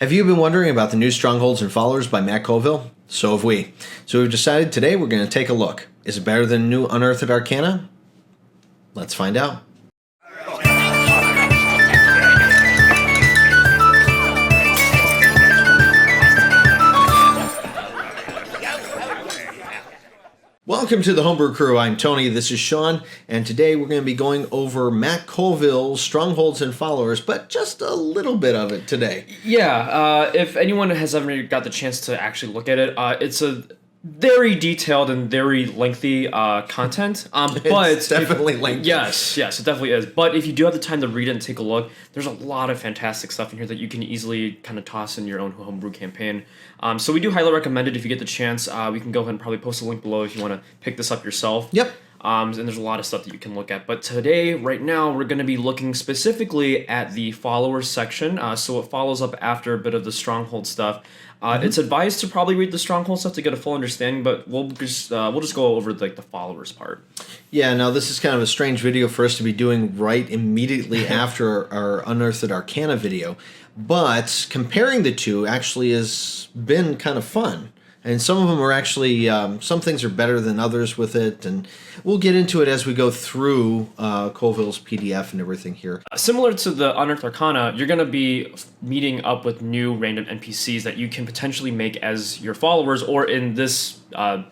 Have you been wondering about the new Strongholds and Followers by Matt Colville? So have we. So we've decided today we're going to take a look. Is it better than new Unearthed Arcana? Let's find out. Welcome to the Home Brew Crew. I'm Tony, this is Sean, and today we're going to be going over Matt Colville's Strongholds and Followers, but just a little bit of it today. Yeah, if anyone has ever got the chance to actually look at it, it's a very detailed and very lengthy content. But it's definitely lengthy. Yes, it definitely is. But if you do have the time to read it and take a look, there's a lot of fantastic stuff in here that you can easily kind of toss in your own homebrew campaign. So we do highly recommend it if you get the chance. We can go ahead and probably post a link below if you want to pick this up yourself. Yep. And there's a lot of stuff that you can look at. But today, right now, we're going to be looking specifically at the followers section. So it follows up after a bit of the Stronghold stuff. It's advised to probably read the Stronghold stuff to get a full understanding, but we'll just go over the followers part. Yeah, now this is kind of a strange video for us to be doing right immediately after our Unearthed Arcana video, but comparing the two actually has been kind of fun. And some of them are actually, some things are better than others with it, and we'll get into it as we go through Colville's PDF and everything here. Similar to the Unearthed Arcana, you're going to be meeting up with new random NPCs that you can potentially make as your followers, or in this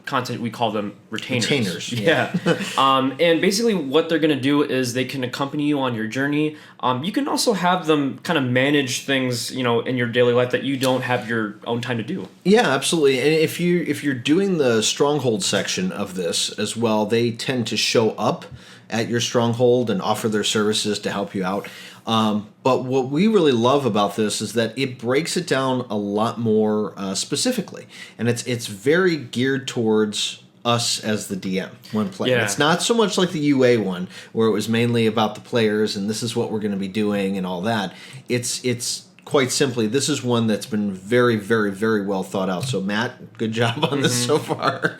content we call them retainers. Yeah. And basically what they're going to do is they can accompany you on your journey. You can also have them kind of manage things, in your daily life that you don't have your own time to do. Yeah, absolutely. And if you're doing the Stronghold section of this as well, they tend to show up at your Stronghold and offer their services to help you out. But what we really love about this is that it breaks it down a lot more specifically, and it's very geared towards us as the DM when playing. Yeah. It's not so much like the UA one where it was mainly about the players and this is what we're going to be doing and all that. It's quite simply, this is one that's been very, very, very well thought out. So Matt, good job on this so far.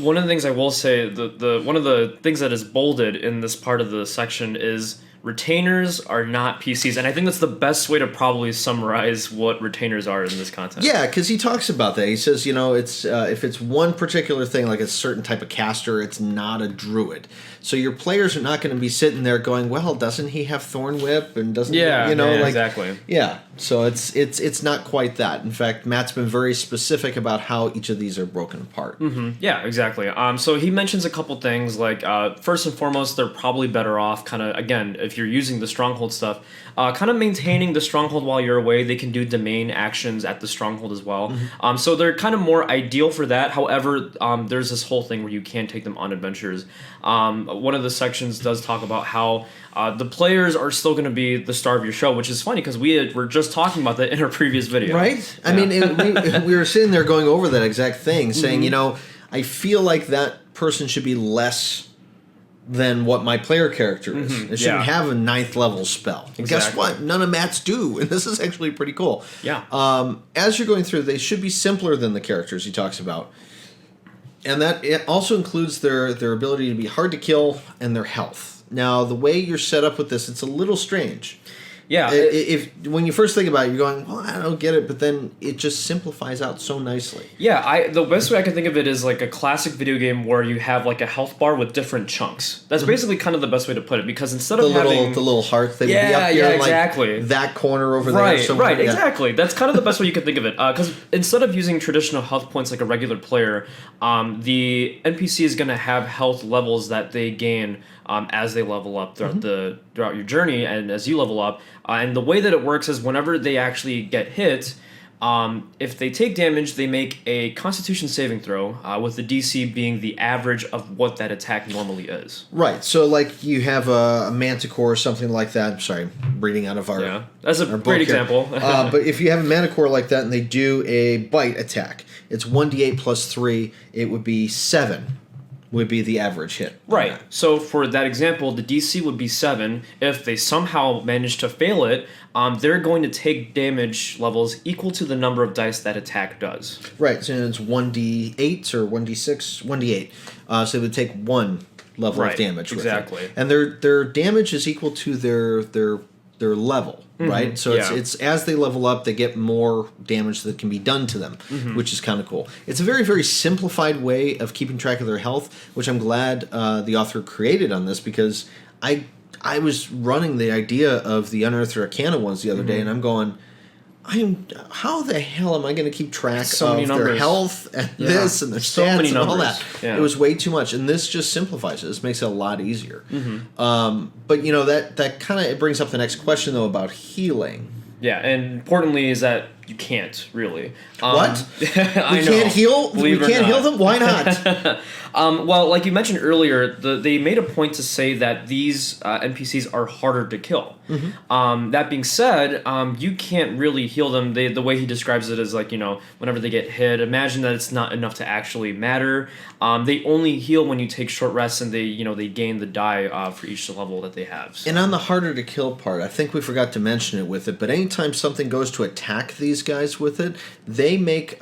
One of the things I will say, one of the things that is bolded in this part of the section is retainers are not PCs, and I think that's the best way to probably summarize what retainers are in this content. Yeah, because he talks about that. He says, it's if it's one particular thing, like a certain type of caster, it's not a druid. So your players are not going to be sitting there going, well, doesn't he have Thorn Whip and doesn't exactly. Yeah, so it's not quite that. In fact, Matt's been very specific about how each of these are broken apart. Yeah, exactly. So he mentions a couple things like first and foremost, they're probably better off kind of, again, if you're using the Stronghold stuff, kind of maintaining the Stronghold while you're away. They can do domain actions at the Stronghold as well. So they're kind of more ideal for that. However, there's this whole thing where you can't take them on adventures. One of the sections does talk about how the players are still going to be the star of your show, which is funny because we were just talking about that in our previous video. Right? Yeah. I mean, we were sitting there going over that exact thing, saying, I feel like that person should be less than what my player character is. It shouldn't have a 9th level spell. Exactly. Guess what? None of Matt's do, and this is actually pretty cool. Yeah. As you're going through, they should be simpler than the characters he talks about. And that it also includes their ability to be hard to kill and their health. Now, the way you're set up with this, it's a little strange. Yeah. When you first think about it, you're going, well, I don't get it, but then it just simplifies out so nicely. Yeah, the best way I can think of it is like a classic video game where you have like a health bar with different chunks. That's basically kind of the best way to put it, because instead of having the little heart that would be up here, exactly. Like that corner over there. Right, exactly. That's kind of the best way you can think of it. Because instead of using traditional health points like a regular player, the NPC is going to have health levels that they gain as they level up throughout your journey, and as you level up. And the way that it works is whenever they actually get hit, if they take damage, they make a Constitution saving throw, with the DC being the average of what that attack normally is. Right. So, like, you have a Manticore or something like that. I'm sorry, I'm reading out of our that's a great example. But if you have a Manticore like that and they do a bite attack, it's 1d8 plus 3. It would be 7. Would be the average hit. Right. So for that example, the DC would be 7. If they somehow manage to fail it, they're going to take damage levels equal to the number of dice that attack does. Right. So it's 1d8 or 1d6, 1d8. So it would take 1 level of damage. Exactly. And their damage is equal to their level. right? So it's as they level up, they get more damage that can be done to them, which is kind of cool. It's a very, very simplified way of keeping track of their health, which I'm glad the author created on this, because I was running the idea of the Unearthed Arcana ones the other day, and I'm going, how the hell am I going to keep track of their health and this and their stats and all that? Yeah. It was way too much, and this just simplifies it. This makes it a lot easier. But that kind of brings up the next question though about healing. Yeah, and importantly is that you can't really. What? We can't heal? We can't heal them? Why not? Well, like you mentioned earlier, they made a point to say that these NPCs are harder to kill. That being said, you can't really heal them. The way he describes it is like, whenever they get hit, imagine that it's not enough to actually matter. They only heal when you take short rests, and they gain the die for each level that they have. So. And on the harder to kill part, I think we forgot to mention it with it, but anytime something goes to attack these guys with it, they make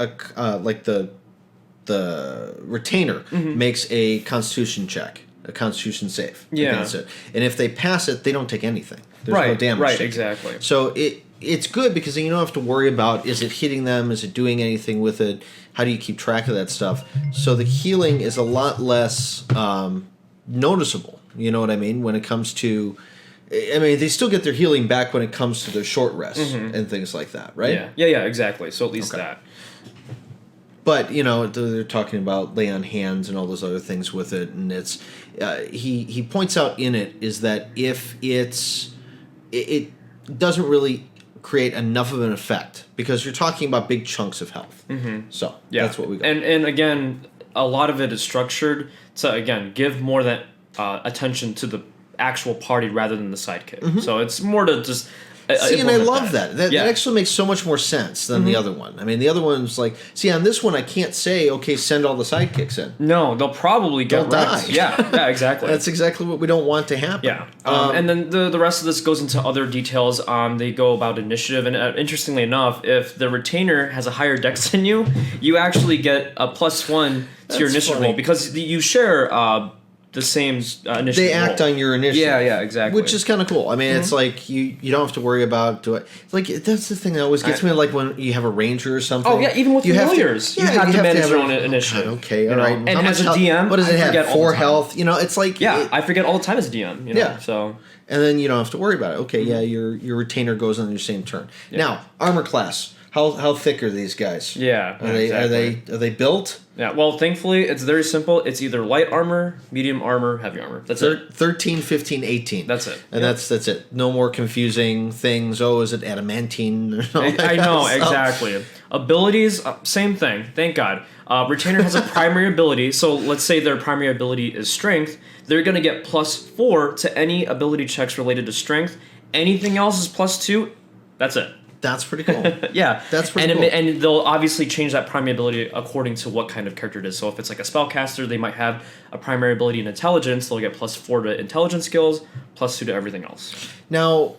the retainer makes a constitution check, a constitution save against it. And if they pass it, they don't take anything. There's no damage. Right, exactly. So it's good because then you don't have to worry about, is it hitting them? Is it doing anything with it? How do you keep track of that stuff? So the healing is a lot less noticeable. You know what I mean? When it comes to... they still get their healing back when it comes to their short rests and things like that, right? Yeah, exactly. So at least that. But, they're talking about lay on hands and all those other things with it, and it's he points out in it is that if it doesn't really create enough of an effect because you're talking about big chunks of health. So that's what we got. And again, a lot of it is structured to, again, give more that attention to the actual party rather than the sidekick. So it's more to just... See, and I love that. That actually makes so much more sense than the other one. The other one's like... See, on this one, I can't say, okay, send all the sidekicks in. No, they'll probably get die. Yeah, exactly. That's exactly what we don't want to happen. Yeah. And then the rest of this goes into other details. They go about initiative. And interestingly enough, if the retainer has a higher dex than you, you actually get a +1 to your initiative roll. Because you share... the same initiative. They act on your initiative. Yeah, exactly. Which is kind of cool. It's like you don't have to worry about that's the thing that always gets me. Like when you have a ranger or something. Oh yeah, even with familiars, you have to manage your own initiative. God, okay, all right. And as a DM, what does it have? 4 health. It's like I forget all the time as a DM. So. And then you don't have to worry about it. Okay, your retainer goes on your same turn. Yeah. Now armor class. How thick are these guys? Yeah. Are they built? Yeah. Well, thankfully, it's very simple. It's either light armor, medium armor, heavy armor. That's it. 13, 15, 18. That's it. And that's it. No more confusing things. Oh, is it adamantine? I know, exactly. Abilities, same thing. Thank God. Retainer has a primary ability. So let's say their primary ability is strength. They're going to get +4 to any ability checks related to strength. Anything else is +2. That's it. That's pretty cool. Yeah. That's pretty cool. And they'll obviously change that primary ability according to what kind of character it is. So if it's like a spellcaster, they might have a primary ability in intelligence. They'll get +4 to intelligence skills, +2 to everything else. Now,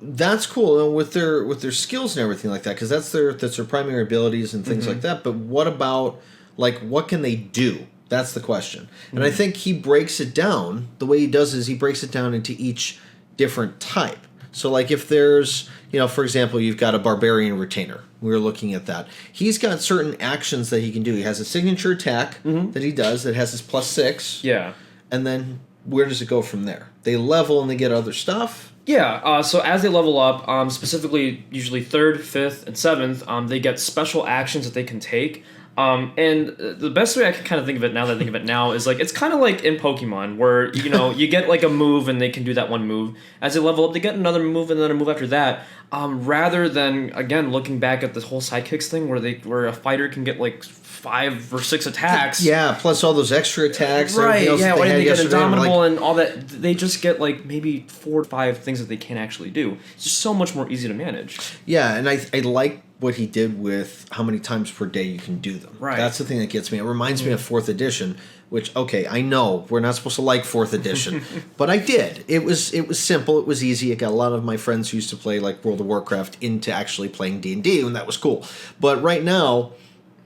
that's cool with their skills and everything like that, because that's their primary abilities and things like that. But what about, what can they do? That's the question. And I think he breaks it down. The way he does is he breaks it down into each different type. So, if there's, for example, you've got a barbarian retainer. We were looking at that. He's got certain actions that he can do. He has a signature attack that he does that has his +6. Yeah. And then where does it go from there? They level and they get other stuff? Yeah, so as they level up, specifically usually 3rd, 5th, and 7th, they get special actions that they can take. And the best way I can kind of think of it now that I think of it now is it's kind of like in Pokemon where, you get a move and they can do that one move. As they level up, they get another move and then a move after that. Rather than, again, looking back at this whole sidekicks thing where a fighter can get 5 or 6 attacks. Yeah, plus all those extra attacks. Right, yeah, why didn't they get Indomitable and all that? They just get maybe 4 or 5 things that they can't actually do. It's just so much more easy to manage. Yeah, and I like what he did with how many times per day you can do them. Right. That's the thing that gets me. It reminds me of 4th edition, which, okay, I know we're not supposed to like 4th edition, but I did. It was simple. It was easy. It got a lot of my friends who used to play World of Warcraft into actually playing D&D, and that was cool. But right now,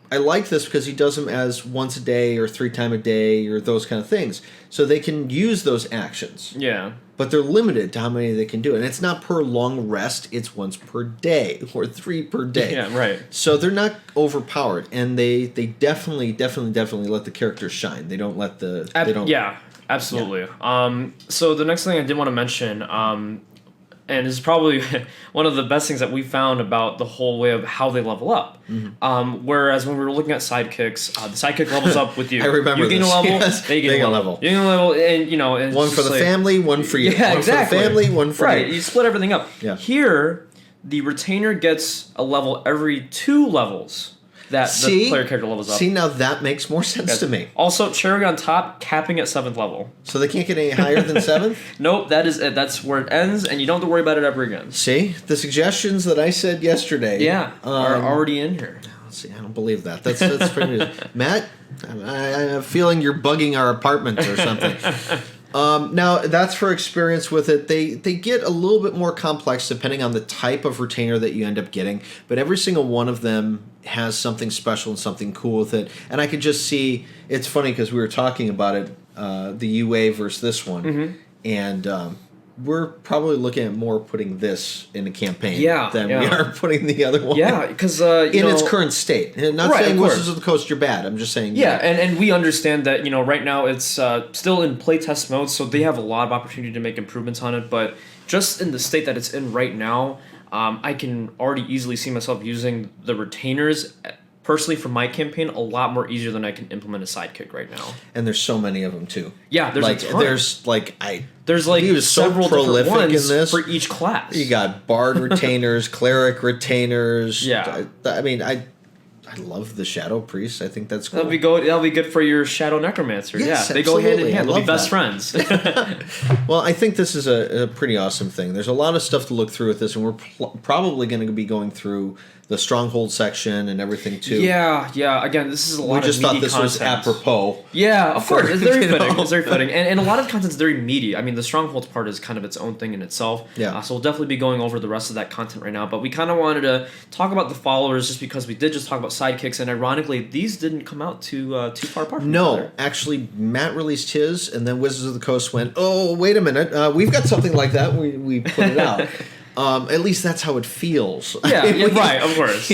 I like this because he does them as once a day or 3 times a day or those kind of things. So they can use those actions. Yeah. But they're limited to how many they can do. And it's not per long rest, it's once per day or 3 per day. Yeah, right. So they're not overpowered. And they definitely let the characters shine. They don't let the... Yeah, absolutely. Yeah. So the next thing I did want to mention... and it's probably one of the best things that we found about the whole way of how they level up. Mm-hmm. Whereas when we were looking at sidekicks, the sidekick levels up with you. I remember you gain this. a level, Yes, they gain a level. You gain a level, and it's one for the family, one for you. Yeah, one exactly. for the family, one for you. Right, you split everything up. Yeah. Here, the retainer gets a level every 2 levels that the player character levels up. See, now that makes more sense to me. Also, cherry on top, capping at 7th level. So they can't get any higher than 7th? Nope, that is it. That's where it ends, and you don't have to worry about it ever again. See, the suggestions that I said yesterday... are already in here. Let's see, I don't believe that. That's pretty good. Matt, I have a feeling you're bugging our apartment or something. Now, that's for experience with it. They get a little bit more complex depending on the type of retainer that you end up getting, but every single one of them has something special and something cool with it. And I could just see, it's funny because we were talking about it, the UA versus this one, and we're probably looking at more putting this in a campaign than we are putting the other one. Yeah, because in its current state. And not saying Wizards of the Coast you're bad. I'm just saying. Yeah, and we understand that right now it's still in playtest mode, so they have a lot of opportunity to make improvements on it. But just in the state that it's in right now, I can already easily see myself using the retainers. Personally, for my campaign, a lot more easier than I can implement a sidekick right now. And there's so many of them too. Yeah, there's a ton. There's he was several so prolific different ones in this for each class. You got bard retainers, cleric retainers. Yeah, I mean, I love the shadow priest. I think that's cool. That'll be good for your shadow necromancer. Yes, they go hand in hand. They'll be best friends. Well, I think this is a pretty awesome thing. There's a lot of stuff to look through with this, and we're probably going to be going through the Stronghold section and everything too. Yeah. Again, this is a lot of meaty content. We just thought this was apropos. Yeah, of course. It's very fitting. It's very fitting. And a lot of content's very meaty. I mean, the Strongholds part is kind of its own thing in itself. Yeah. So we'll definitely be going over the rest of that content right now. But we kind of wanted to talk about the followers just because we did just talk about sidekicks, and ironically, these didn't come out too far apart from each other. Actually, Matt released his, and then Wizards of the Coast went, oh, wait a minute, we've got something like that. We put it out. At least that's how it feels. Yeah, right, of course.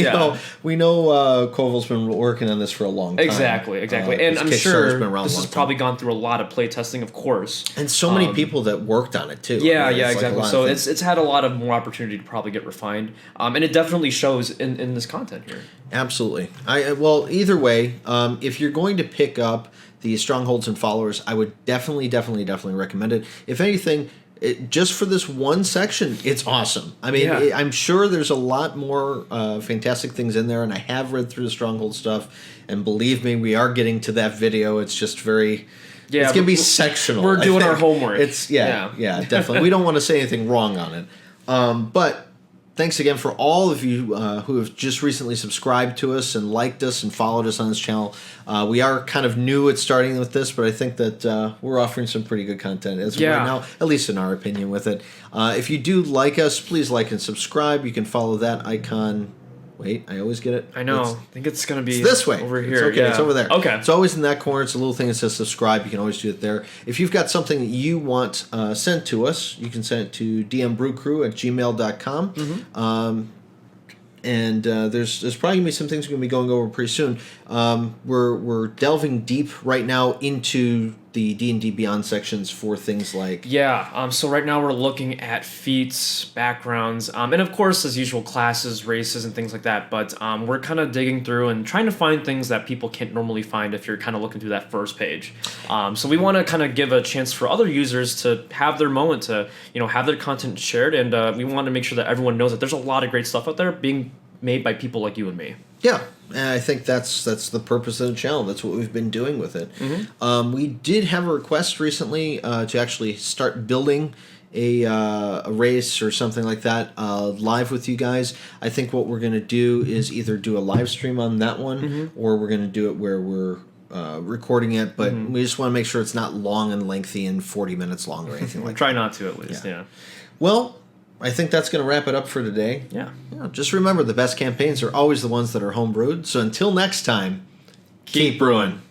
We know Colville's been working on this for a long time. Exactly. And I'm sure this has probably gone through a lot of play testing, of course. And so many people that worked on it, too. Yeah, exactly. So it's had a lot of more opportunity to probably get refined. And it definitely shows in this content here. Absolutely. Well, either way, if you're going to pick up the Strongholds and Followers, I would definitely recommend it. If anything... just for this one section, it's awesome. I mean, I'm sure there's a lot more fantastic things in there, and I have read through the Stronghold stuff, and believe me, we are getting to that video. It's just very... it's going to be sectional. We're doing our homework. Yeah, definitely. We don't want to say anything wrong on it. But thanks again for all of you who have just recently subscribed to us and liked us and followed us on this channel. We are kind of new at starting with this, but I think that we're offering some pretty good content as of right now, at least in our opinion with it. If you do like us, please like and subscribe. You can follow that icon. Wait, I always get it. I know. I think it's going to be this way. Over here. It's okay. It's over there. Okay. It's always in that corner. It's a little thing that says subscribe. You can always do it there. If you've got something that you want sent to us, you can send it to dmbrewcrew@gmail.com. Mm-hmm. And there's probably going to be some things we're going to be going over pretty soon. We're delving deep right now into the D&D Beyond sections for things like... so right now we're looking at feats, backgrounds, and of course, as usual, classes, races, and things like that. But we're kind of digging through and trying to find things that people can't normally find if you're kind of looking through that first page. So we want to kind of give a chance for other users to have their moment to, have their content shared, and we want to make sure that everyone knows that there's a lot of great stuff out there being made by people like you and me. Yeah, and I think that's the purpose of the channel. That's what we've been doing with it. Mm-hmm. We did have a request recently to actually start building a race or something like that live with you guys. I think what we're going to do is either do a live stream on that one, or we're going to do it where we're recording it, but we just want to make sure it's not long and lengthy and 40 minutes long or anything like that. Try not to, at least, yeah. Well, I think that's going to wrap it up for today. Yeah. Just remember, the best campaigns are always the ones that are home brewed. So until next time, keep brewing.